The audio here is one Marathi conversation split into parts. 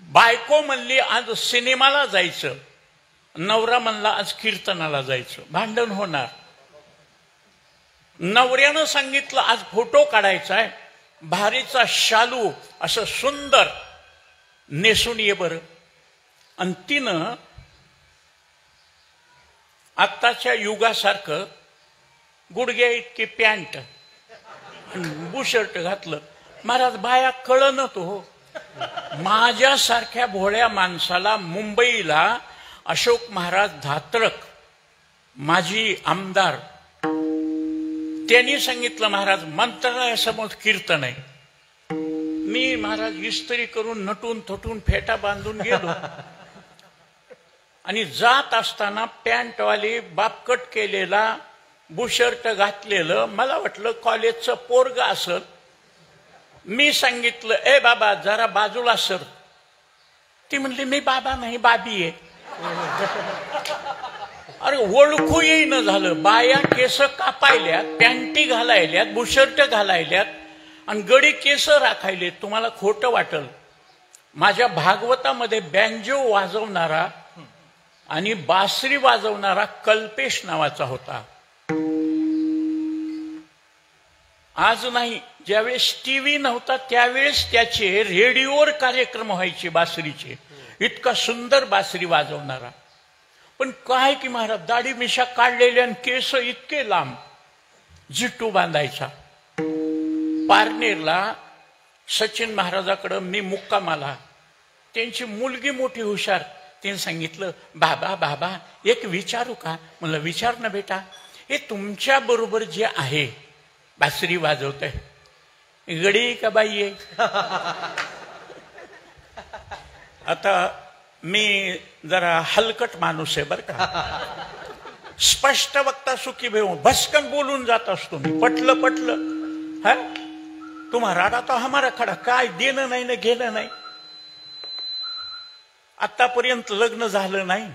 बायको म्हणली आज सिनेमाला जायचं, नवरा म्हणला आज कीर्तनाला जायचं, भांडण होणार. नवऱ्यानं सांगितलं आज फोटो काढायचा आहे, भारीचा शालू असं सुंदर नेसून ये बरं. आणि तिनं आत्ताच्या युगासारखं गुडघ्या इतकी पॅन्ट बुशर्ट घातलं. महाराज बाया कळन तो. माझ्यासारख्या भोळ्या माणसाला मुंबईला अशोक महाराज धात्रक माजी आमदार त्यांनी सांगितलं महाराज मंत्रालयासमोर कीर्तन आहे. मी महाराज इस्त्री करून नटून थटून फेटा बांधून गेलो आणि जात असताना पॅन्टवाली बापकट केलेला बुशर्ट घातलेलं मला वाटलं कॉलेजचं पोरग असं. मी सांगितलं ए बाबा जरा बाजूला सर. ती म्हणली मी बाबा नाही बाबी आहे. अरे ओळखू येईन झालं. बाया केस कापायल्यात, पॅन्टी घालायल्यात, बुशर्ट घालायल्यात आणि गडी केस राखायले. तुम्हाला खोटं वाटल, माझ्या भागवतामध्ये बँजो वाजवणारा आणि बासरी वाजवणारा कल्पेश नावाचा होता. आज नाही, ज्यावेळेस टीव्ही नव्हता त्यावेळेस त्याचे रेडिओवर कार्यक्रम व्हायचे बासरीचे. इतका सुंदर बासरी वाजवणारा. पण काय की महाराज दाढी मिशा काढलेले आणि केस इतके लांब, जिट्टू बांधायचा. पारनेरला सचिन महाराजाकडं मी मुक्कामाला. त्यांची मुलगी मोठी हुशार. तिने सांगितलं बाबा बाबा एक विचारू का? म्हणलं विचार ना बेटा. हे तुमच्या बरोबर जे आहे बासरी वाजवतय गडी का बाई आहे? आता मी जरा हलकट माणूस आहे बर का. स्पष्ट वक्ता सुखी भेऊ भस्कन बोलून जात असतो मी. पटलं पटलं हा तुम्हाला तो हमारा खडा. काय देणं नाही ना घेणं नाही. आतापर्यंत लग्न झालं नाही,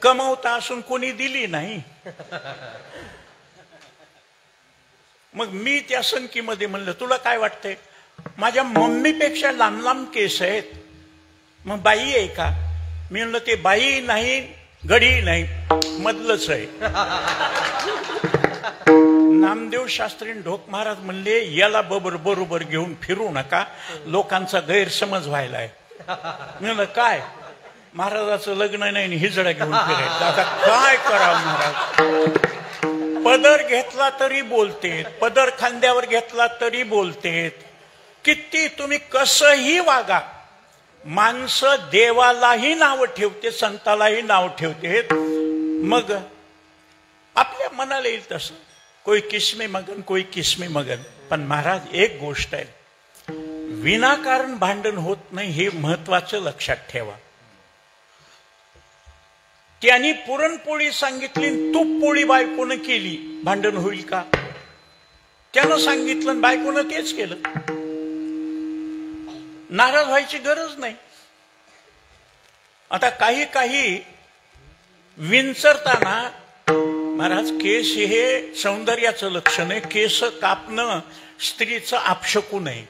कमवता असून कोणी दिली नाही. मग मी त्या संख्येमध्ये म्हणलं तुला काय वाटतंय? माझ्या मम्मीपेक्षा लांब लांब केस आहेत, मग बाई आहे का? मी म्हणलं ते बाई नाही गडी नाही, मधलंच आहे. नामदेव शास्त्री ढोक महाराज म्हणले याला बरोबर घेऊन फिरू नका, लोकांचा गैरसमज व्हायलाय. मी म्हणलं काय? महाराजाचं लग्न नाही हिजडा घेऊन फिरायचं. आता काय करावं महाराज? पदर घेतला तरी बोलतेत, पदर खांद्यावर घेतला तरी आपलेत. किती तुम्ही कसंही वागा, माणसं देवालाही नाव ठेवते, संतालाही नाव ठेवते. मग आपल्या मनाला येईल तसं. कोई किस्मे मगन कोई किस्मे मगन. पण महाराज एक गोष्ट आहे, विनाकारण भांडण होत नाही हे महत्वाचं लक्षात ठेवा. त्यांनी पुरणपोळी सांगितली, तूप पोळी बायकोनं केली, भांडण होईल का? त्यानं सांगितलं बायकोनं तेच केलं, नाराज व्हायची गरज नाही. आता काही काही विंचरताना महाराज केस हे सौंदर्याचं लक्षण आहे. केस कापणं स्त्रीचं आपशकू नये.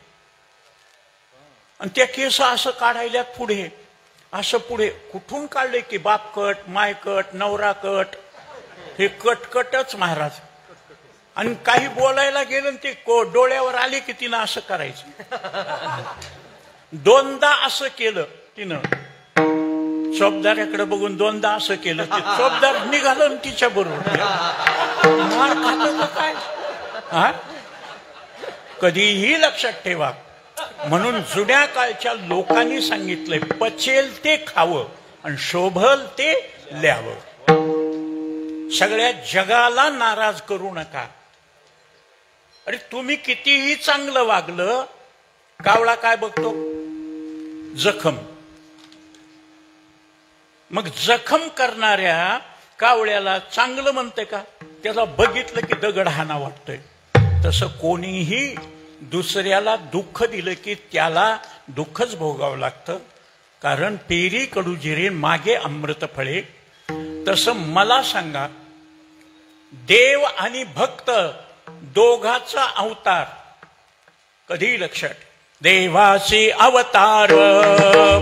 आणि त्या केस असं काढायला पुढे असं पुढे कुठून काढले की बाप कट, माय कट, नवरा कट, हे कटकटच महाराज. आणि काही बोलायला गेलं ते डोळ्यावर आले की तिनं असं करायचं. दोनदा असं केलं तिनं, चोपदाराकडे बघून दोनदा असं केलं. ते चोपदार निघालं तिच्या बरोबर. मार खातं काय हा कधीही लक्षात ठेवा. म्हणून जुन्या काळच्या लोकांनी सांगितलंय पचेल ते खावं आणि शोभल ते ल्यावं. सगळ्या जगाला नाराज करू नका. अरे तुम्ही कितीही चांगलं वागलं, कावळा काय बघतो? जखम. मग जखम करणाऱ्या कावळ्याला चांगलं म्हणते का? त्याला बघितलं की दगड हाना वाटतोय. तसं कोणीही दुसऱ्याला दुःख दिलं की त्याला दुःखच भोगावं लागतं. कारण पेरी कडू जिरे मागे अमृत फळे. तसं मला सांगा, देव आणि भक्त दोघाचा अवतार कधी लक्षात. देवासी अवतार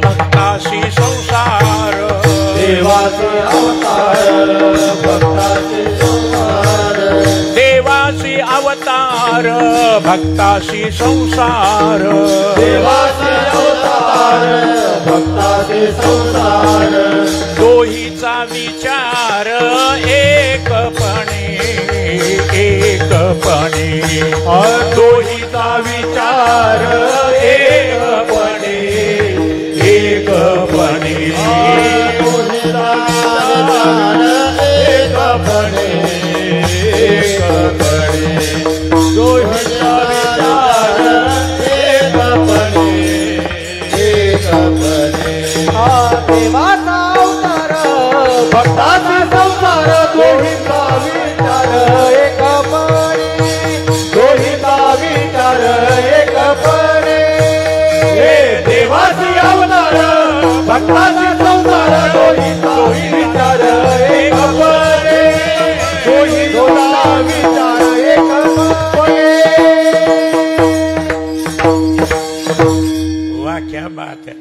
भक्तासी संसार, देवासी अवतार भक्तासी संसार, देवासी अवतार भक्तासी संसार, देवासी अवतार भक्तासी संसार, दोहीचा विचार एकपणे एकपणे, दोहीचा विचार एकपणे एकपणे, दोहीचा विचार एकपणे एकपणे, दोहीचा विचार एकपणे एकपणे, देवाचा अवतार भक्ताचा संसार, दोहीचा विचार एकपणे, दोहीचा विचार एकपणे, हे देवाची अवतार भक्ताचा संसार, दोहीचा विचार एकपणे, दोहीचा विचार एकपणे. वाह क्या बात है.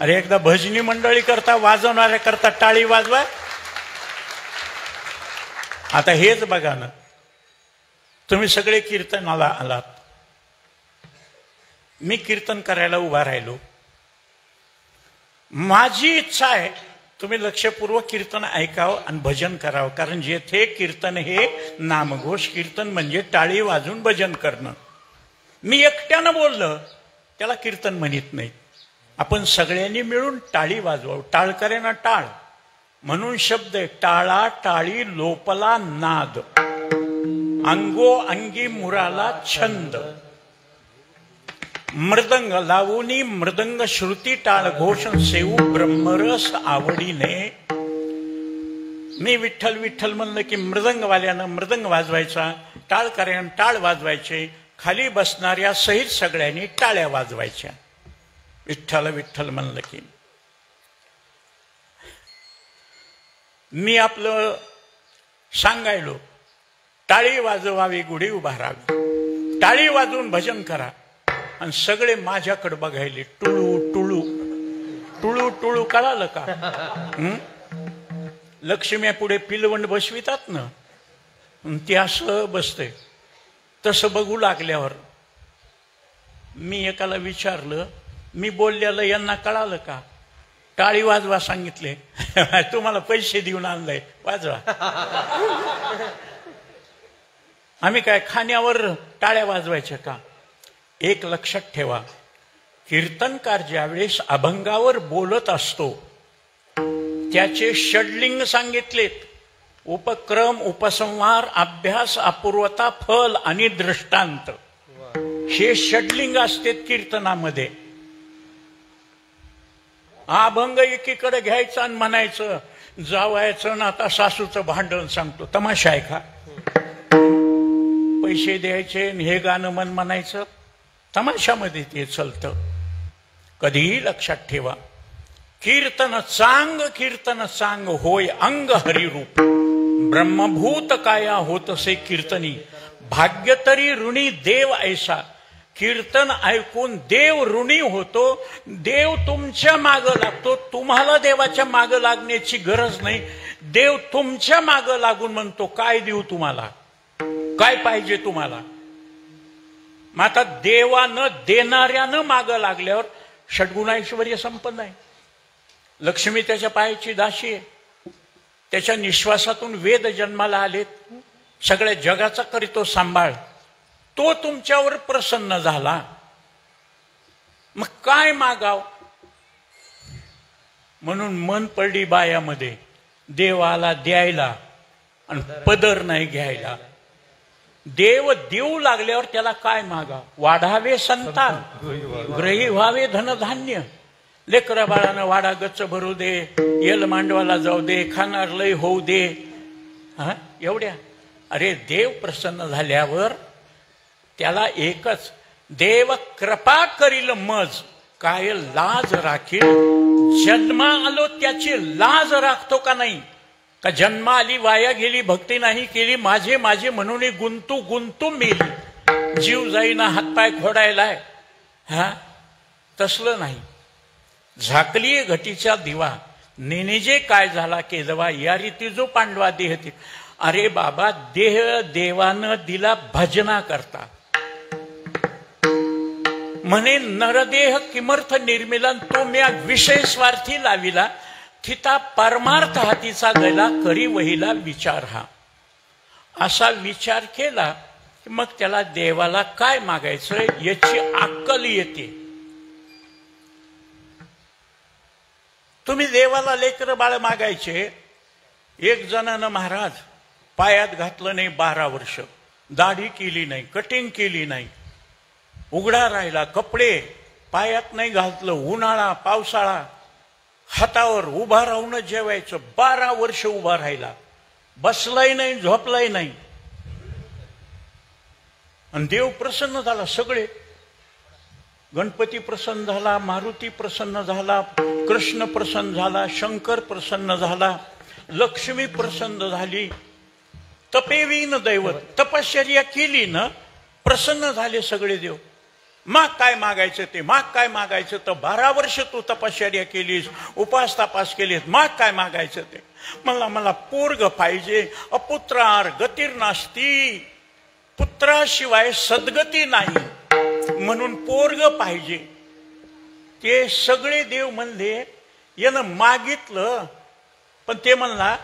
अरे एकदा भजनी मंडळी करता वाजवणाऱ्या करता टाळी वाजवा. आता हेच बघा ना, तुम्ही सगळे कीर्तनाला आलात, मी कीर्तन करायला उभा राहिलो. माझी इच्छा आहे तुम्ही लक्षपूर्वक कीर्तन ऐकावं आणि भजन करावं, कारण जेथे कीर्तन हे नामघोष कीर्तन म्हणजे टाळी वाजून भजन करणं. मी एकट्यानं बोललं त्याला कीर्तन म्हणत नाही. आपण सगळ्यांनी मिळून टाळी वाजवावं. टाळकऱ्यांना टाळ म्हणून शब्द आहे. टाळा टाळी लोपला नाद, अंगो अंगी मुराला छंद, मृदंग लावूनी मृदंग श्रुती टाळ घोषण सेवू ब्रह्मरस आवडीने. मी विठ्ठल विठ्ठल म्हणलं की मृदंगवाल्यानं मृदंग वाजवायचा, टाळकऱ्यानं टाळ वाजवायचे, खाली बसणाऱ्या सहित सगळ्यांनी टाळ्या वाजवायच्या. विठ्ठल विठ्ठल म्हणलं की मी आपलं सांगायलो, टाळी वाजवावी गुढी उभारावी, टाळी वाजवून भजन करा. आणि सगळे माझ्याकडे बघायले, टुळू टुळू टुळू टुळू. कळालं का? लक्ष्म्या पुढे पिलवंड बसवितात ना, ते असं बसते. तसं बघू लागल्यावर मी एकाला विचारलं, मी बोललेलं यांना कळालं का? टाळी वाजवा सांगितले. तुम्हाला पैसे देऊन आणलंय, वाजवा. आम्ही काय खाण्यावर टाळ्या वाजवायच्या का? एक लक्षात ठेवा, कीर्तनकार ज्यावेळेस अभंगावर बोलत असतो त्याचे षडलिंग सांगितलेत. उपक्रम, उपसंहार, अभ्यास, अपूर्वता, फल आणि दृष्टांत, हे षडलिंग असतात कीर्तनामध्ये. अभंग एकीकडे घ्यायचं आणि म्हणायचं जावायचं ना आता सासूचं भांडण सांगतो, तमाशा आहे का? पैसे द्यायचे हे गाणं मन म्हणायचं, तमाशामध्ये ते चलतं. कधीही लक्षात ठेवा, कीर्तन चांग होय अंग हरिरूप, ब्रह्मभूत काया होतसे कीर्तनी, भाग्य तरी ऋणी देव ऐसा. कीर्तन ऐकून देव ऋणी होतो, देव तुमच्या मागं लागतो. तुम्हाला देवाच्या मागं लागण्याची गरज नाही, देव तुमच्या मागं लागून म्हणतो काय देऊ तुम्हाला, काय पाहिजे तुम्हाला. मग आता देवानं देणाऱ्यानं मागं लागल्यावर षड्गुणैश्वर्य संपन्न आहे. लक्ष्मी त्याच्या पायाची दाशी आहे, त्याच्या निश्वासातून वेद जन्माला आलेत, सगळ्या जगाचा करीतो सांभाळ. तो तुमच्यावर प्रसन्न झाला, मग काय मागाव. म्हणून मन पडली बायामध्ये, देवाला द्यायला आणि पदर नाही घ्यायला. देव देऊ लागल्यावर त्याला काय मागा. वाढावे संतान, ग्रही व्हावे धनधान्य, लेकरा बाळानं वाडा गच्च भरू दे, येल मांडवाला जाऊ दे, खाणार लय होऊ दे. एवढ्या. अरे देव प्रसन्न झाल्यावर त्याला एकच, देव कृपा करील मज, काय लाज राखील. जन्मा आलो त्याची लाज राखतो का नाही? का जन्मा आली वाया गेली, भक्ती नाही केली, माझे माझे म्हणून गुंतू गुंतू मेली, जीव जाईना हातपाय खोडायलाय. हा तसलं नाही. झाकली घटीचा दिवा नेनेजे काय झाला केदवा, या रीती जो पांडवा देह ती. अरे बाबा, देह देवानं दिला भजना करता. म्हणे नरदेह किमर्थ निर्मिलन, तो म्या विषय स्वार्थी लाविला. थिता परमार्थ हातीचा गला, करी वहिला विचार हा. असा विचार केला की मग त्याला देवाला काय मागायचं याची अक्कल येते. तुम्ही देवाला लेकरं बाळ मागायचे. एक जणानं महाराज पायात घातलं नाही 12 वर्ष, दाढी केली नाही, कटिंग केली नाही, उघडा राहिला, कपडे पायात नाही घातलं, उन्हाळा पावसाळा, हातावर उभा राहून जेवायचं. 12 वर्ष उभा राहिला, बसलाही नाही, झोपलाही नाही. आणि देव प्रसन्न झाला. सगळे गणपती प्रसन्न झाला, मारुती प्रसन्न झाला, कृष्ण प्रसन्न झाला, शंकर प्रसन्न झाला, लक्ष्मी प्रसन्न झाली. तपेवीन दैवत, तपश्चर्या केली ना, प्रसन्न झाले सगळे देव. माग काय मागायचं ते, माग काय मागायचं तर 12 वर्ष तू तपश्चर्या केलीस, उपास तपास केलीस, माग काय मागायचं ते. मला पोरग पाहिजे. अपुत्रार गतीर नास्ती, पुत्राशिवाय सद्गती नाही, म्हणून पोरग पाहिजे. ते सगळे देव म्हणले, यानं मागितलं. पण ते म्हणला,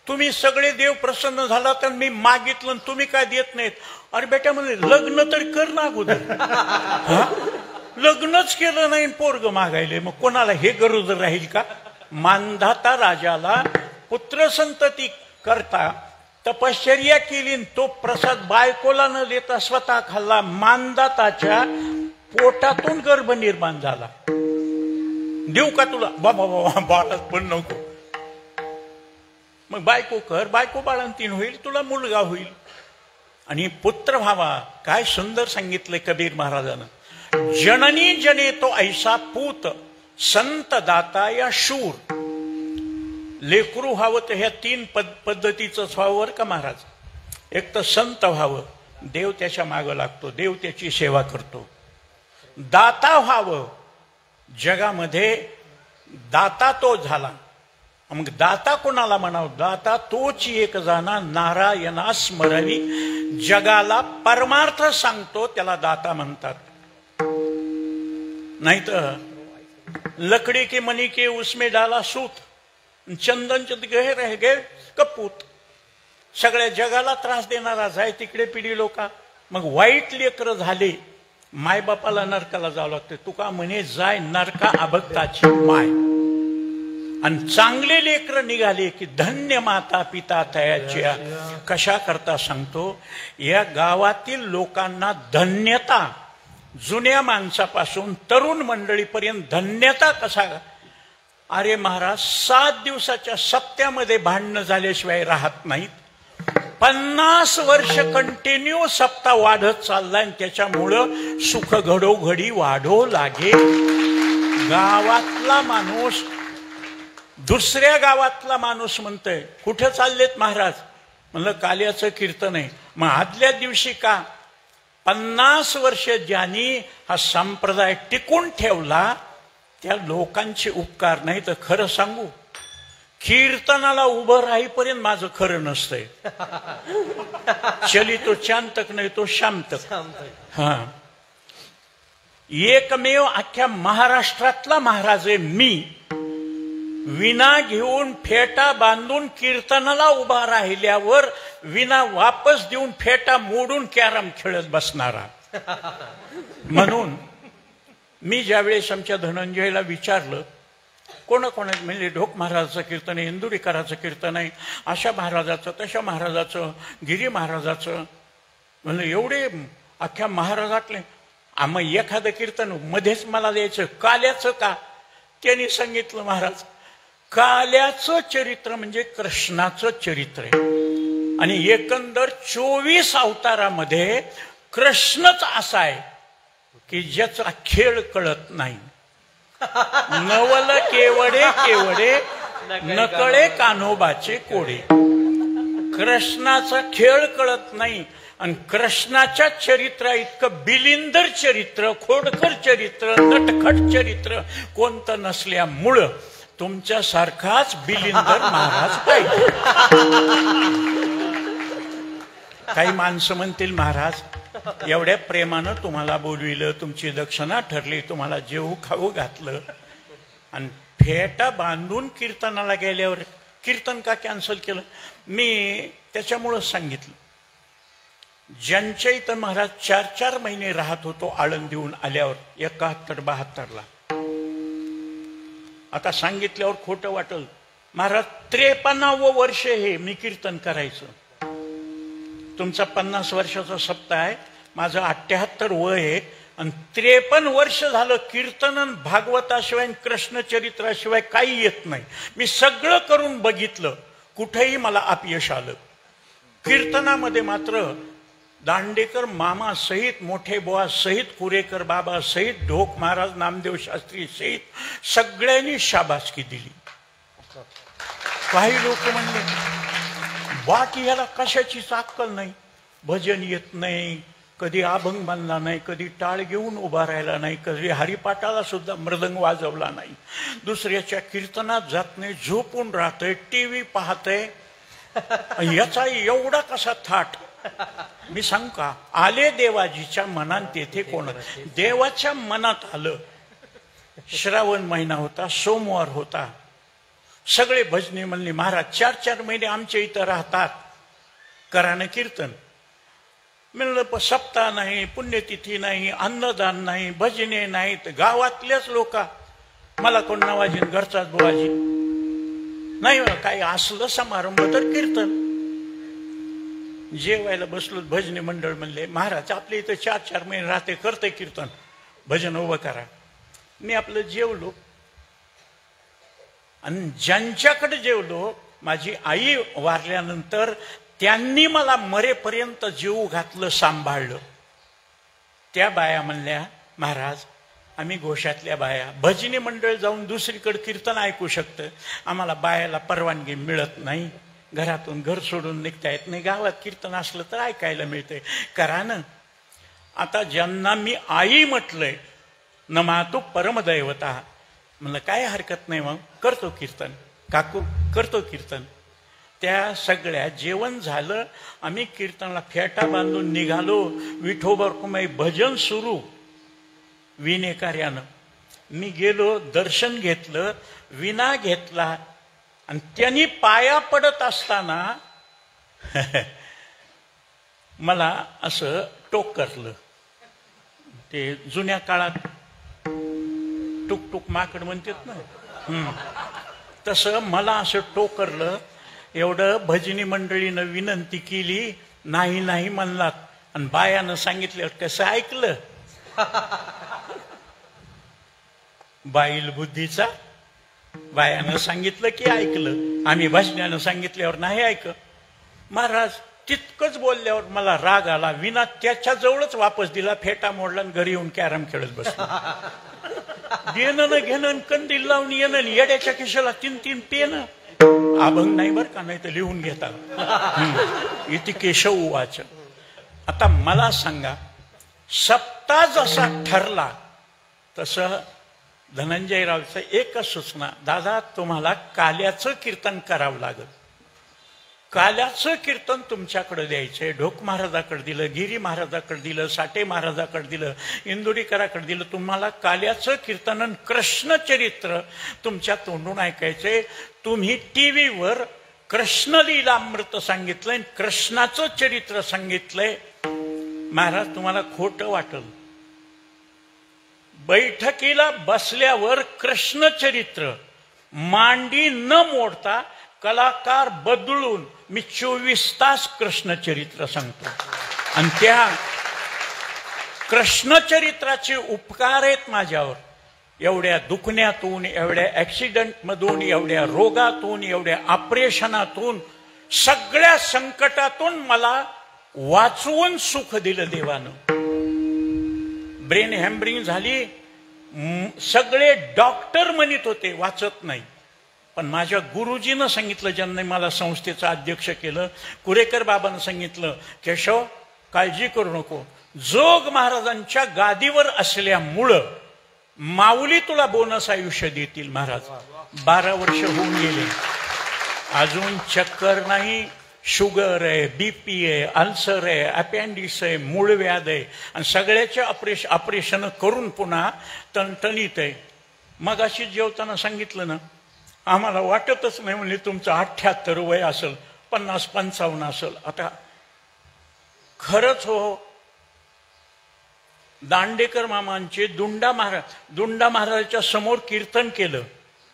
तुम्ही सगळे देव प्रसन्न झाला तर मी मागितलं तुम्ही काय देत नाहीत. अरे बेटा, म्हणजे लग्न तरी कर ना अगोदर. लग्नच केलं नाही, पोरग मागायले, मग कोणाला हे गरज राहील का. मानधाता राजाला पुत्र संतती करता तपश्चर्या केली, तो प्रसाद बायकोला न देता स्वतः खाल्ला. मानधाताच्या पोटातून गर्भ निर्माण झाला. देऊ का तुला, बाबा बाबा बाळच पण नको. मग बायको कर, बायको बाळंतीण होईल, तुला मुलगा होईल आणि पुत्र व्हावा. काय सुंदर सांगितलंय कबीर महाराजानं. जननी जने तो ऐसा पूत, संत दाता या शूर. लेकरू व्हावं तर ह्या 3 पद्धतीचं व्हावं का महाराज. एक तर संत व्हावं, देव त्याच्या मागं लागतो, देव त्याची सेवा करतो. दाता व्हावं, जगामध्ये दाता तो झाला. मग दाता कोणाला म्हणावं, दाता तोच एक जाणा नारायणा स्मरणी. जगाला परमार्थ सांगतो त्याला दाता म्हणतात. नाही तर लकड़ी के मनी के उसमें डाला सूत, चंदन गहे रह गए कपूत. सगळ्या जगाला त्रास देणारा जाय तिकडे पिढी लोका. मग वाईट लेकर झाले, मायबापाला नरकाला जावं लागते. तुका म्हणे जाय नरका अभक्ताची माय. आणि चांगले लेकर निघाले की धन्य माता पिता तयाच्या. कशा करता सांगतो, या गावातील लोकांना धन्यता, जुन्या माणसापासून तरुण मंडळीपर्यंत धन्यता कसा. अरे महाराज, 7 दिवसाच्या सप्त्यामध्ये भांडणं झाल्याशिवाय राहत नाहीत. 50 वर्ष कंटिन्यू सप्ताह वाढत चाललाय, त्याच्यामुळं सुख घडोघडी वाढो लागे. गावातला माणूस दुसऱ्या गावातला माणूस म्हणतोय, कुठे चाललेत महाराज. म्हणलं काल्याचं कीर्तन आहे. मग आदल्या दिवशी का. 50 वर्ष ज्यांनी हा संप्रदाय टिकून ठेवला त्या लोकांचे उपकार. नाही तर खरं सांगू, कीर्तनाला उभं राहीपर्यंत माझं खरं नसतंय. चली तो चांद तक नाही तो शाम तक. हा, एकमेव अख्ख्या महाराष्ट्रातला महाराज आहे मी. विना घेऊन फेटा बांधून कीर्तनाला उभा राहिल्यावर विना वापस देऊन फेटा मोडून कॅरम खेळत बसणारा. म्हणून मी ज्यावेळेस आमच्या धनंजयला विचारलं, कोणाकोणाचं म्हणजे ढोक महाराजाचं कीर्तन आहे, इंदुरीकराचं कीर्तन आहे, अशा महाराजाचं तशा महाराजाचं, गिरी महाराजाचं. म्हणलं एवढे अख्ख्या महाराजातले. मग एखादं कीर्तन मध्येच मला द्यायचं, काल्याचं का. त्यांनी सांगितलं, महाराज काल्याचं चरित्र म्हणजे कृष्णाचं चरित्र आहे. आणि एकंदर 24 अवतारामध्ये कृष्णच असा आहे की ज्याचा खेळ कळत नाही. नवल केवडे केवडे नकळे कान्होबाचे कोडे. कृष्णाचा खेळ कळत नाही. आणि कृष्णाच्या चरित्रा इतकं बिलिंदर चरित्र, खोडकर चरित्र, नटखट चरित्र कोणतं नसल्यामुळं तुमच्यासारखाच बिलिंदर महाराज पाहिजे. काही माणसं म्हणतील महाराज एवढ्या प्रेमानं तुम्हाला बोलविलं, तुमची दक्षिणा ठरली, तुम्हाला जेवू खाऊ घातलं आणि फेटा बांधून कीर्तनाला गेल्यावर कीर्तन का कॅन्सल केलं? मी त्याच्यामुळं सांगितलं, ज्यांच्या इथं महाराज 4-4 महिने राहत होतो आळंदीहून आल्यावर 71-72ला, आता सांगितल्यावर खोटं वाटल महाराज 53वं वर्ष हे मी कीर्तन करायचं. तुमचा 50 वर्षाचा सप्ताह आहे, माझं 78 वय आहे आणि 53 वर्ष झालं कीर्तन भागवताशिवाय कृष्णचरित्राशिवाय काही येत नाही. मी सगळं करून बघितलं, कुठेही मला अपयश आलं. कीर्तनामध्ये मात्र दांडेकर मामा सहित, मोठे बुवा सहित, कुरेकर बाबा सहित, ढोक महाराज, नामदेव शास्त्री सहित सगळ्यांनी शाबासकी दिली. काही लोक म्हणले बाकी याला कशाचीच अक्कल नाही, भजन येत नाही, कधी अभंग बांधला नाही, कधी टाळ घेऊन उभा राहिला नाही, कधी हरिपाठाला सुद्धा मृदंग वाजवला नाही, दुसऱ्याच्या कीर्तनात जात नाही, झोपून राहतय, टीव्ही पाहतय, याचा एवढा कसा थाट. मी सांग का, आले देवाजीच्या मनात तेथे कोण, देवाच्या मनात आलं. श्रावण महिना होता, सोमवार होता, सगळे भजनी म्हणले महाराज 4-4 महिने आमच्या इथं राहतात, करानं कीर्तन. म्हणलं सप्ताह नाही, पुण्यतिथी नाही, अन्नदान नाही, भजने नाहीत, गावातल्याच लोक मला कोण नावाजी घरचाच बुवाजी नाही, काही असलं समारंभ तर कीर्तन. जेवायला बसलो, भजनी मंडळ म्हणले महाराज आपल्या इथं 4-4 महिने राहते, करते कीर्तन, भजन उभं करा. मी आपलं जेवलो आणि ज्यांच्याकडे जेवलो, माझी आई वारल्यानंतर त्यांनी मला मरेपर्यंत जेवू घातलं, सांभाळलं. त्या बाया म्हणल्या महाराज आम्ही घोषातल्या बाया, भजनी मंडळ जाऊन दुसरीकडे कीर्तन ऐकू शकतं, आम्हाला बायाला परवानगी मिळत नाही, घरातून घर सोडून निघता येत नाही, गावात कीर्तन असलं तर ऐकायला मिळतंय, करा ना. आता ज्यांना मी आई म्हटलंय, नमातु परमदैवता, म्हणलं काय हरकत नाही, मग करतो कीर्तन, काकू करतो कीर्तन. त्या सगळ्या जेवण झालं, आम्ही कीर्तनाला फेटा बांधून निघालो, विठोबा रखुमाई भजन सुरू विनेकार्यानं. मी गेलो, दर्शन घेतलं, विना घेतला आणि त्यांनी पाया पडत असताना मला असं टोक करलं. ते जुन्या काळात टुक टुक माकड म्हणतात ना, तसं मला असं टोकरलं. एवढं भजनी मंडळीनं विनंती केली, नाही नाही म्हणलात आणि बायानं सांगितलं, कसं ऐकलं बाईल बुद्धीचा, बायानं सांगितलं की ऐकलं, आम्ही भजन्यानं सांगितल्यावर नाही ऐक. महाराज तितकंच बोलल्यावर मला राग आला, विना त्याच्या जवळच वापस दिला, फेटा मोडला आणि घरी येऊन कॅरम खेळत बसलो. देणं न घेणं, कंदील लावून येणं, येड्याच्या खिशाला 3-3 पेन, अभंग नाही बर का, नाही तर लिहून घेतात. इति केशव वाच. आता मला सांगा, सप्ताह जसा ठरला तसं धनंजयरावचं एकच सूचना, दादा तुम्हाला काल्याचं कीर्तन करावं लागल. काल्याचं कीर्तन तुमच्याकडे द्यायचंय. ढोक महाराजाकडे दिलं, गिरी महाराजाकडे दिलं, साठे महाराजाकडे दिलं, इंदुरीकराकडे दिलं. तुम्हाला काल्याचं कीर्तन आणि कृष्णचरित्र तुमच्या तोंडून ऐकायचंय. तुम्ही टीव्हीवर कृष्णलीलामृत सांगितलंय, कृष्णाचं चरित्र सांगितलंय. महाराज तुम्हाला खोटं वाटल, बैठकीला बसल्यावर कृष्णचरित्र मांडी न मोडता कलाकार बदलून मी 24 तास कृष्णचरित्र सांगतो. आणि त्या कृष्णचरित्राचे उपकार आहेत माझ्यावर. एवढ्या दुखण्यातून, एवढ्या ऍक्सिडेंटमधून, एवढ्या रोगातून, एवढ्या ऑपरेशनातून, सगळ्या संकटातून मला वाचवून सुख दिलं देवानं. ब्रेन हॅमरिंग झाली, सगळे डॉक्टर म्हणत होते वाचत नाही, पण माझ्या गुरुजीनं सांगितलं, ज्यांनी मला संस्थेचं अध्यक्ष केलं, कुरेकर बाबांना सांगितलं, केशव काळजी करू नको. जोग महाराजांच्या गादीवर असल्यामुळं माऊली तुला बोनस आयुष्य देतील महाराज. 12 वर्ष होऊन गेले, अजून चक्कर नाही, शुगर आहे, बीपी आहे, अल्सर आहे, अपेंडिक्स आहे, मूळव्याध आहे आणि सगळ्याचे ऑपरेशन करून पुन्हा टणटणीत आहे. मग अशी जेवताना सांगितलं ना, आम्हाला वाटतच नाही म्हणजे तुमचं 78 वय असेल, 50-55 असेल. आता खरंच हो, दांडेकर मामांचे दुंडा महाराजाच्या समोर कीर्तन केलं.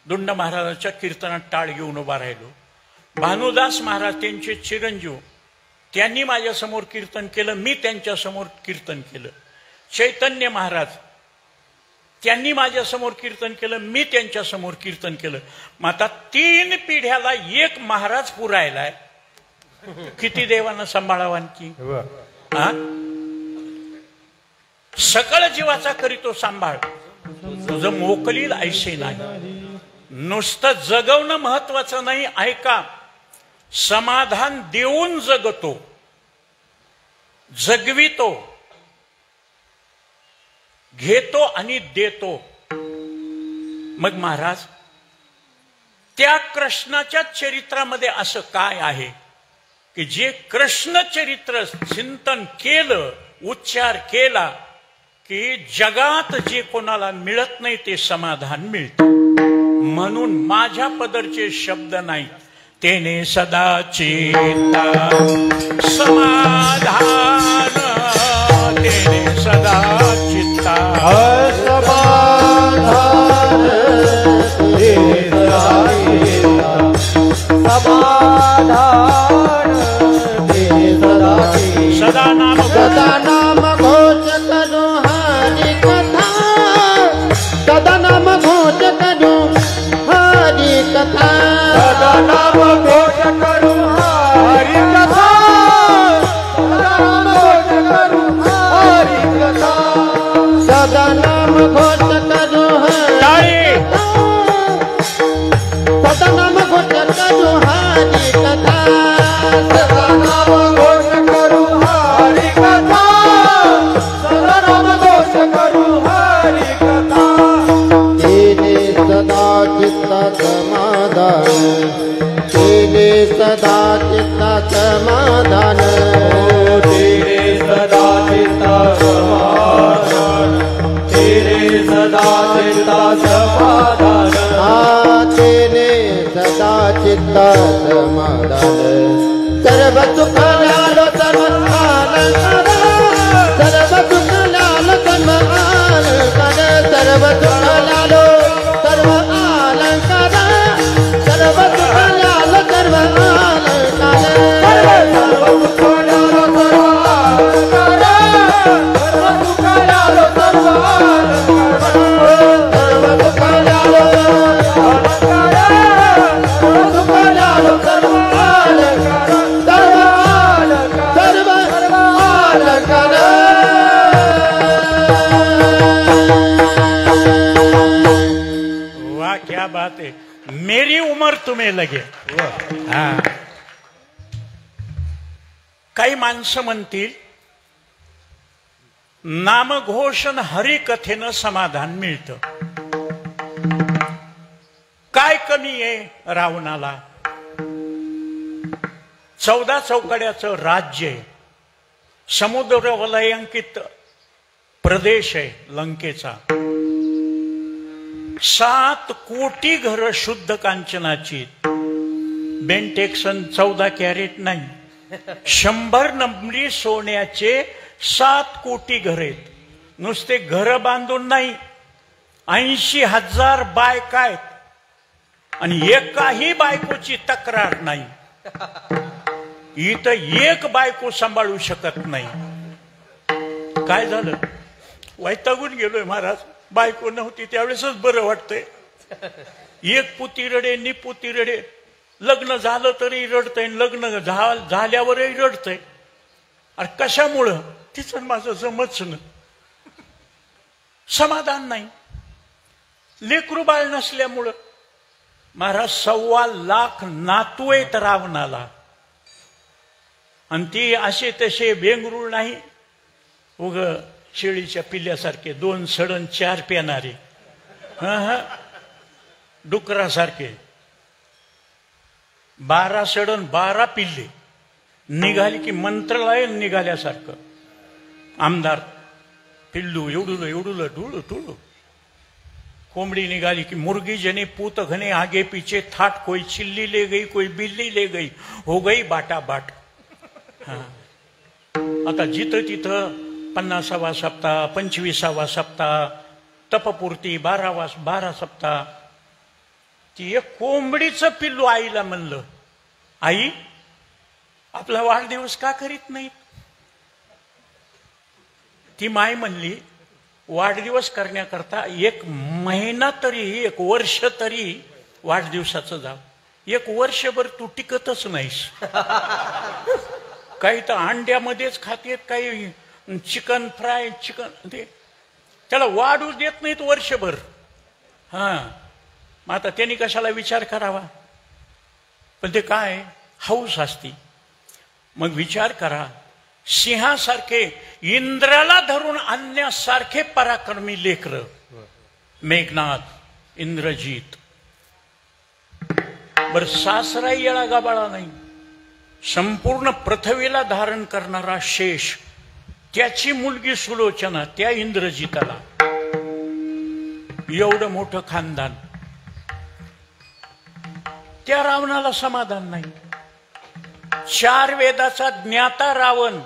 दुंडा महाराजाच्या कीर्तनात टाळ घेऊन उभा राहिलो. भानुदास महाराज त्यांचे चिरंजीव, त्यांनी माझ्या समोर कीर्तन केलं, मी त्यांच्या समोर कीर्तन केलं. चैतन्य महाराज त्यांनी माझ्या समोर कीर्तन केलं, मी त्यांच्या समोर कीर्तन केलं. मग आता 3 पिढ्याला एक महाराज पुरायलाय, किती देवानं सांभाळावं आणखी. सकळ जीवाचा करीतो सांभाळ, तुझं मोकलील ऐसे नाही. नुसतं जगवणं महत्वाचं नाही, ऐका, समाधान देऊन जगतो, जगवितो, घेतो आणि देतो. मग महाराज त्या कृष्णाच्या चरित्रामध्ये असं काय आहे की जे कृष्ण चरित्र चिंतन केलं, उच्चार केला की जगात जे कोणाला मिळत नाही ते समाधान मिळतं. म्हणून माझ्या पदरचे शब्द नाही, तेने सदा चित्ता समाधान, तेने सदा चित्ता समाधान, तेने सदा चित्ता समाधान, तेने सदा नाम घोष करो हरि कथा, सदा नाम घोष करो हरि कथा, सदा नाम घोष करू हरि कथा, सदा नाम घोष करू हरि कथा, सदा नाम घोष करो हरि कथा, सदा नाम घोष करो हरि कथा, सदा नाम घोष करू हरि कथा, सदा नाम घोष करू हरि कथा. तेने सदा चित्ता समाधान, तेने सदा चित्ता समाधान, तेरे सदा चित्ता समाधान, तेरे सदा चित्ता समाधान, तेने सदा चित्ता समाधान. सर्व सुख लालो सर्व आलंकार, सर्व सुख लालो सर्व आलंकार, सर्व सुख लालो सर्व आलंकार, सर्व सुख लालो सर्व आलंकार, सर्व सुख लालो सर्व अलंकार, सर्व सुख लालो सर्व अलंकार, सर्व सुख लालो अलंकार, सर्व सुख लालो सर्व अलंकार, सर्व अलंकार. वाह, क्या बात है, मेरी उम्र तुम्हें लगे. हा, काही माणसं म्हणतील नामघोषण हरिकथेनं समाधान मिळतं. काय कमी आहे रावणाला? 14 चौकड्याचं राज्य आहे, समुद्र वलयांकित प्रदेश आहे लंकेचा, 7 कोटी घरं शुद्ध कांचनाची, बेंटेक्सन 14 कॅरेट नाही, 100 नंबरी सोन्याचे 7 कोटी घर आहेत. नुसते घर बांधून नाही, 80,000 बायका आहेत आणि एकाही बायकोची तक्रार नाही. इथं एक बायको सांभाळू शकत नाही. काय झालं? वैतागून गेलोय महाराज. बायको नव्हती त्यावेळेसच बरं वाटतंय. एक पुती रडे, निपुती रडे, लग्न झालं तरी रडतंय, लग्न झाल्यावरही रडतंय. अरे कशामुळं? तिचं माझं जमच न, समाधान नाही, लेकरू बाळ नसल्यामुळं. महाराज 1.25 लाख नातू आहेत रावणाला आणि ती असे तसे बेंगरूळ नाही, उग शेळीच्या पिल्ल्यासारखे 2 सडन 4 पेनारे, डुकरासारखे 12 सडन 12 पिल्ले निघाली की मंत्रालय निघाल्यासारखं. आमदार पिल्लू एवढूलं एवढूलं डुळू टुळू. कोंबडी निघाली की मुर्गी जने पूत घने आगे पीछे थाट, कोई चिल्ली ले गई कोई बिल्ली ले गई, हो गई बाटा बाट. आता जिथं तिथं 50वा सप्ताह, 25वा सप्ताह, तपपूर्ती 12 सप्ताह. ती एक कोंबडीचं पिल्लू आईला म्हणलं, आई आपला वाढदिवस का करीत नाही? ती माय म्हणली, वाढदिवस करण्याकरता 1 महिना तरी, 1 वर्ष तरी वाढदिवसाचं जाव. 1 वर्षभर तू टिकतच नाहीस. काही तर अंड्यामध्येच खातेत, काही चिकन फ्राय, चिकन ते त्याला वाढू देत नाहीत वर्षभर. मग आता त्यांनी कशाला विचार करावा? पण ते काय हौस असती. मग विचार करा, सिंहासारखे इंद्राला धरून आणण्यासारखे पराक्रमी लेकर, मेघनाथ, इंद्रजीत. बर सासरा येळा गाबाळा नाही, संपूर्ण पृथ्वीला धारण करणारा शेष, त्याची मुलगी सुलोचना, त्या इंद्रजिताला एवढं मोठं खानदान. त्या रावणाला समाधान नाही. 4 वेदाचा ज्ञाता रावण.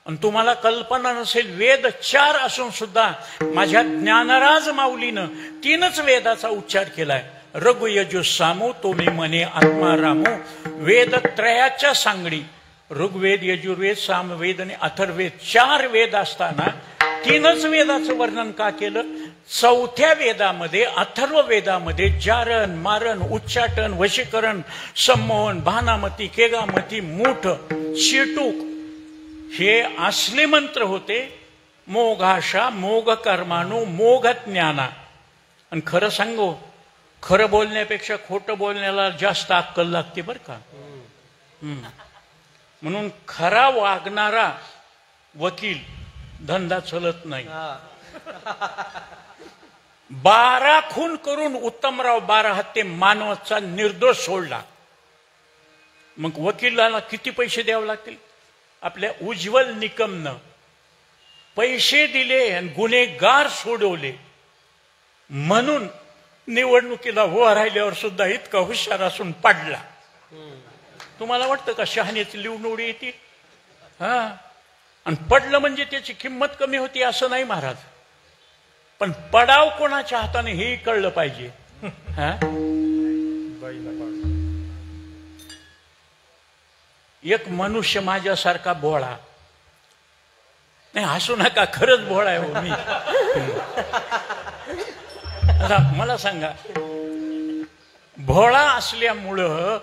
आणि तुम्हाला कल्पना नसेल, वेद 4 असून सुद्धा माझ्या ज्ञानराज माऊलीनं 3च वेदाचा उच्चार केलाय. रघु यजु सामो तो मी म्हणे आत्मा रामो. वेद त्रयाच्या सांगडी, ऋग्वेद, यजुर्वेद, सामवेद आणि अथर्ववेद 4 वेद असताना 3च वेदाचं वर्णन का केलं? 4थ्या वेदामध्ये, अथर्व वेदामध्ये जारण, मारण, उच्चाटन, वशीकरण, संमोहन, भानामती, केगामती, मूठ, शिटूक हे असले मंत्र होते. मोघाशा, मोघ कर्माणू, मोघ ज्ञाना. आणि खरं सांगू, खरं बोलण्यापेक्षा खोटं बोलण्याला जास्त अक्कल लागते बरं का. म्हणून खरा वागणारा वकील धंदा चलत नाही. 12 खून करून उत्तमराव 12 हत्ये मानवाचा निर्दोष सोडला. मग वकिलाला किती पैसे द्यावे लागतील? आपल्या उज्ज्वल निकमनं पैसे दिले आणि गुन्हेगार सोडवले. म्हणून निवडणुकीला उभा राहिल्यावर सुद्धा इतका हुशार असून पडला. तुम्हाला वाटतं का शहाण्याची निवडणुकी येते? आणि पडलं म्हणजे त्याची किंमत कमी होती असं नाही महाराज. पण पडाव कोणाच्या हाताने हे कळलं पाहिजे. एक मनुष्य माझ्यासारखा भोळा, नाही हसू नका, खरंच भोळा आहे हो मी. मला सांगा, भोळा असल्यामुळं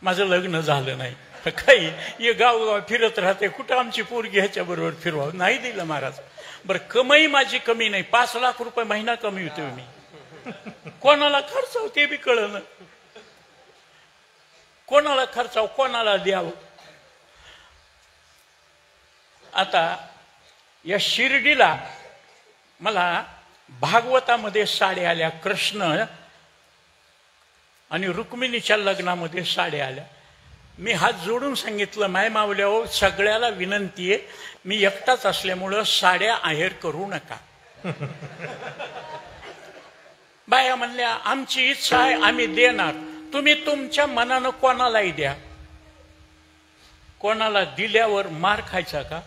माझं लग्न झालं नाही. काही हे गावगाव फिरत राहते, कुठं आमची पोरगी ह्याच्या बरोबर फिरवा नाही दिलं महाराज. बरं, कमाई माझी कमी नाही, 5 लाख रुपये महिना कमी होतो मी. कोणाला खर्चाव ते बी कळलं, कोणाला खर्चाव कोणाला द्यावं. आता या शिर्डीला मला भागवतामध्ये साड्या आल्या, कृष्ण आणि रुक्मिणीच्या लग्नामध्ये साड्या आल्या. मी हात जोडून सांगितलं, माय मावल्यावर सगळ्याला विनंती आहे, मी एकटाच असल्यामुळं साड्या आहेर करू नका. बाया म्हणल्या, आमची इच्छा आहे, आम्ही देणार, तुम्ही तुमच्या मनानं कोणालाही द्या. कोणाला दिल्यावर मार खायचा का?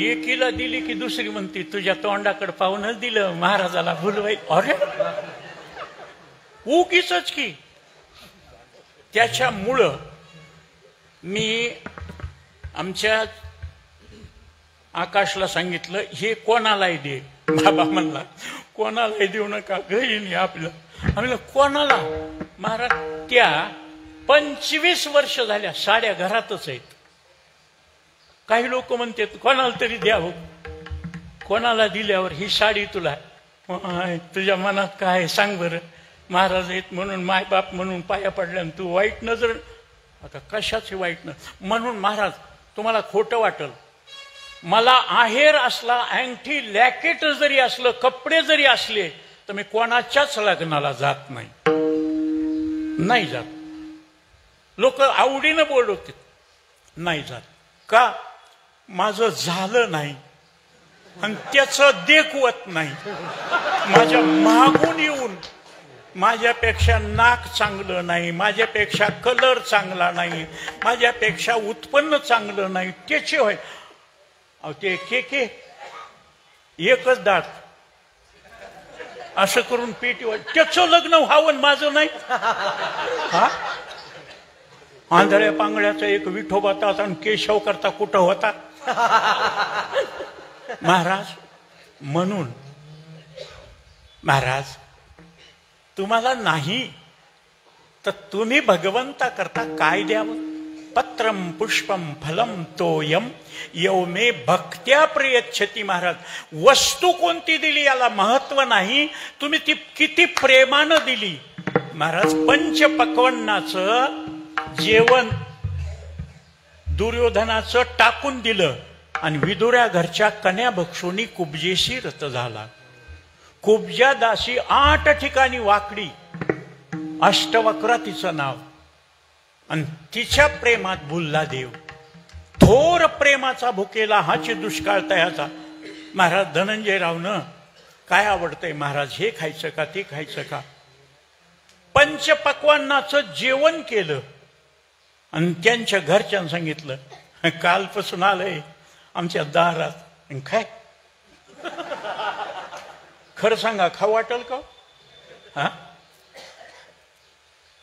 एकीला दिली की दुसरी म्हणते तुझ्या तोंडाकडे पाहूनच दिलं, महाराजाला भुलवाई. अरे उगीच की. त्याच्यामुळं मी आमच्या आकाशला सांगितलं, हे कोणालाही दे. बाबा म्हणला, कोणालाही देऊ नका, घरी नाही आपलं. आम्ही कोणाला? महाराज, त्या 25 वर्ष झाल्या साड्या घरातच आहेत. काही लोक म्हणते कोणाला तरी द्यावं. कोणाला दिल्यावर ही साडी तुला, तुझ्या मनात काय सांग बरं. महाराज आहेत म्हणून, मायबाप म्हणून पाया पडल्या, तू वाईट नजर. आता कशाचे वाईट न म्हणून महाराज तुम्हाला खोटं वाटल, मला आहेर असला, अंगठी लॅकेट जरी असलं, कपडे जरी असले, तर मी कोणाच्याच लग्नाला जात नाही जात. लोक आवडीनं बोलवतात, नाही जात. का? माझं झालं नाही आणि त्याचं देखवत नाही. माझ्या मागून येऊन माझ्यापेक्षा नाक चांगलं नाही, माझ्यापेक्षा कलर चांगला नाही, माझ्यापेक्षा उत्पन्न चांगलं नाही, त्याचे होय. अहो ते के एकच दात असं करून पेटी, त्याचं लग्न व्हावं माझं नाही. हा, आंधळ्या पांगळ्याचा एक विठोबा होता आणि केशव करता कुठं होता महाराज. म्हणून महाराज तुम्हाला नाही तर तुम्ही भगवंता करता काय द्यावं? पत्रम पुष्पम फलम तोयम यौमे भक्त्या प्रयच्छती. महाराज वस्तू कोणती दिली याला महत्व नाही, तुम्ही ती किती प्रेमानं दिली. महाराज पंचपक्वान्नाचं जेवण दुर्योधनाचं टाकून दिलं आणि विदुऱ्या घरच्या कन्या भक्षुनी कुब्जेशी रत झाला. कुब्जा दासी 8 ठिकाणी वाकडी, अष्टवक्र तिचं नाव, आणि तिच्या प्रेमात भुलला देव. थोर प्रेमाचा भुकेला हाची दुष्काळ तयाचा. महाराज धनंजयरावनं काय आवडतंय महाराज, हे खायचं का ते खायचं का? पंचपक्वान्नाचं जेवण केलं आणि त्यांच्या घरच्यांनी सांगितलं, कालपासून आलंय आमच्या दारात, काय खरं सांगा खाऊ वाटल का? हा,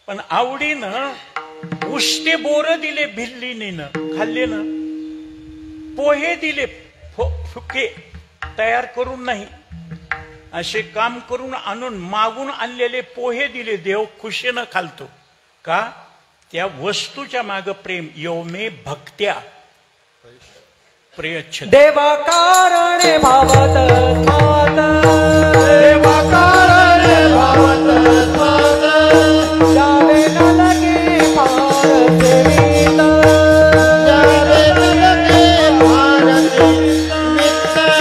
पण आवडीनं उष्टे बोर दिले, भिल्लीनं खाल्ले ना. पोहे दिले, फुके तयार करून नाही, असे काम करून आणून मागून आणलेले पोहे दिले. देव खुशीनं खालतो. का? त्या वस्तूच्या माग प्रेम. यौमे भक्त्या प्रयच्छ. देवा कारणे भावत स्वात, देवा कारणे भावत स्वात, जावे न लगे फार सेवित, जावे न लगे फार सेवित,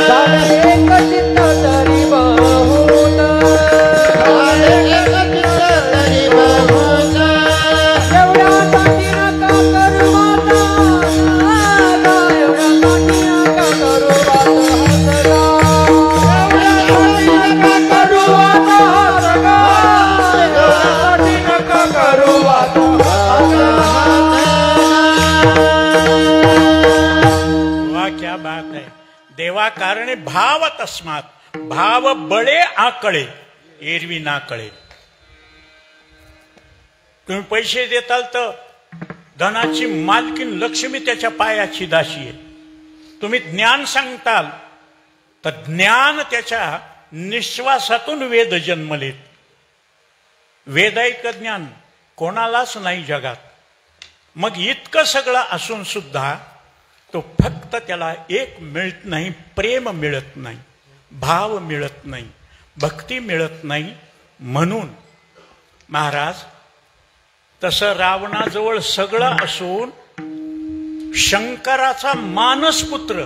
झाले एक चित्त तरी बहुत, झाले एक चित्त तरी बहुत, एवढ्यासाठी नका करू माता, एवढ्यासाठी नका करू माता, एवढ्यासाठी नका करू माता, एवढ्यासाठी नका करू माता. वाह, क्या बात है. देवा कारणे भाव तस्मात, भाव बळे आकळे एरवी ना कळे. तुम्ही पैसे देताल तर धनाची मालकीन लक्ष्मी त्याच्या पायाची दाशी आहे. तुम्ही ज्ञान सांगताल तर ज्ञान त्याच्या निश्वासातून वेद जन्मलेत. वेदायक ज्ञान कोणालाच नाही जगात. मग इतकं सगळं असून सुद्धा तो फक्त त्याला एक मिळत नाही, प्रेम मिळत नाही, भाव मिळत नाही, भक्ती मिळत नाही. म्हणून महाराज तसं रावणाजवळ सगळं असून शंकराचा मानसपुत्र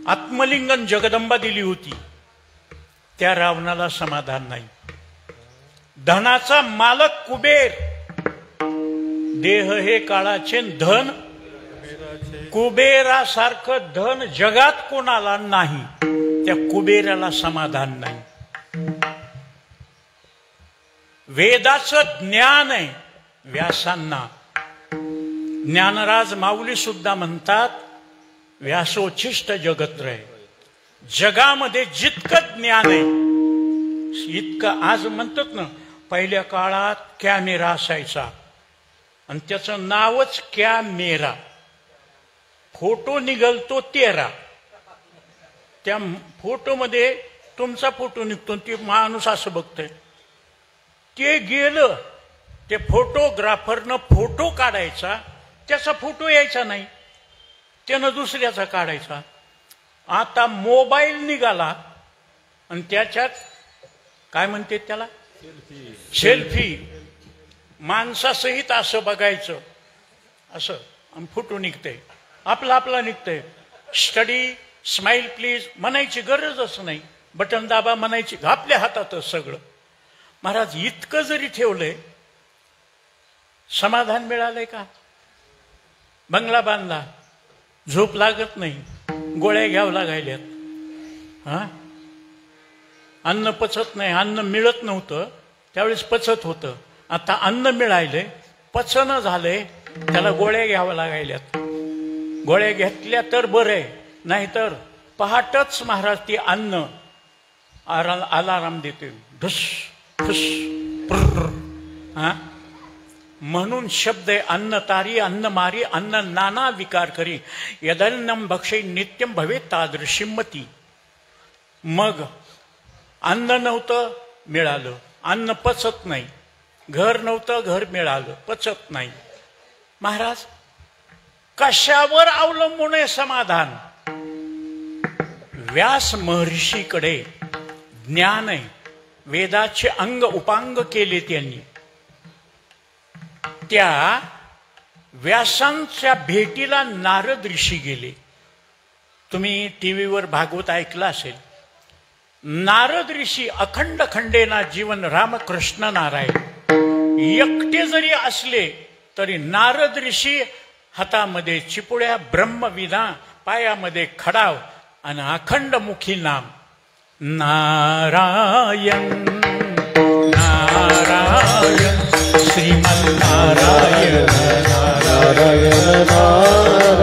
आत्मलिंगन जगदंबा दिली होती, त्या रावणाला समाधान नाही. धनाचा मालक कुबेर, देह हे काळाचे, धन कुबेरासारखं धन जगात कोणाला नाही, त्या कुबेराला समाधान नाही. वेदाचं ज्ञान आहे व्यासांना. ज्ञानराज माऊली सुद्धा म्हणतात, व्यासोच्छिष्ट जगत्रय. जगामध्ये जितकं ज्ञान आहे इतकं, आज म्हणतात ना, पहिल्या काळात कॅमेरा असायचा आणि त्याचं नावच कॅमेरा. फोटो निघलतो 13, त्या फोटोमध्ये तुमचा फोटो निघतो, ते माणूस असं बघतोय. ते गेलं, ते फोटोग्राफरनं फोटो काढायचा, त्याचा फोटो यायचा नाही, त्यानं दुसऱ्याचा काढायचा. आता मोबाईल निघाला आणि त्याच्यात काय म्हणते त्याला, सेल्फी. माणसासहित असं बघायचं असं आणि फुटून निघतंय, आपला आपला निघतंय. स्टडी स्माइल प्लीज म्हणायची गरजच नाही, बटन दाबा म्हणायची, आपल्या हातातच सगळं. महाराज इतकं जरी ठेवलंय, समाधान मिळालंय का? बंगला बांधला, झोप लागत नाही, गोळ्या घ्यावं लागायल्यात. हा, अन्न पचत नाही. अन्न मिळत नव्हतं त्यावेळेस पचत होतं, आता अन्न मिळायलंय, पचन झालंय, त्याला गोळ्या घ्यावं लागायल्यात. गोळ्या घेतल्या तर बरं आहे, नाहीतर पहाटच महाराज ती अन्न अलाराम देते, ढुस फुस पुर्र. हा, म्हणून शब्द आहे अन्न तारी अन्न मारी अन्न नाना विकार करी यदन्नम भक्षे नित्यम भवे तादृशी मती. मग अन्न नव्हतं मिळालं, अन्न पचत नाही. घर नव्हतं, घर मिळालं, पचत नाही. महाराज कशावर अवलंबून आहे समाधान? व्यास महर्षीकडे ज्ञान आहे, वेदाचे अंग उपांग केले त्यांनी. त्या व्यासांच्या भेटीला नारद ऋषी गेले. तुम्ही टीव्हीवर भागवत ऐकलं असेल. नारद ऋषी अखंड खंडेना जीवन रामकृष्ण नारायण एकटे जरी असले तरी नारद ऋषी हातामध्ये चिपुड्या, ब्रह्मविदा पायामध्ये खडाव आणि अखंड मुखी नाम नारायण नारायण श्रीमन्नारायण नारायण नारायण.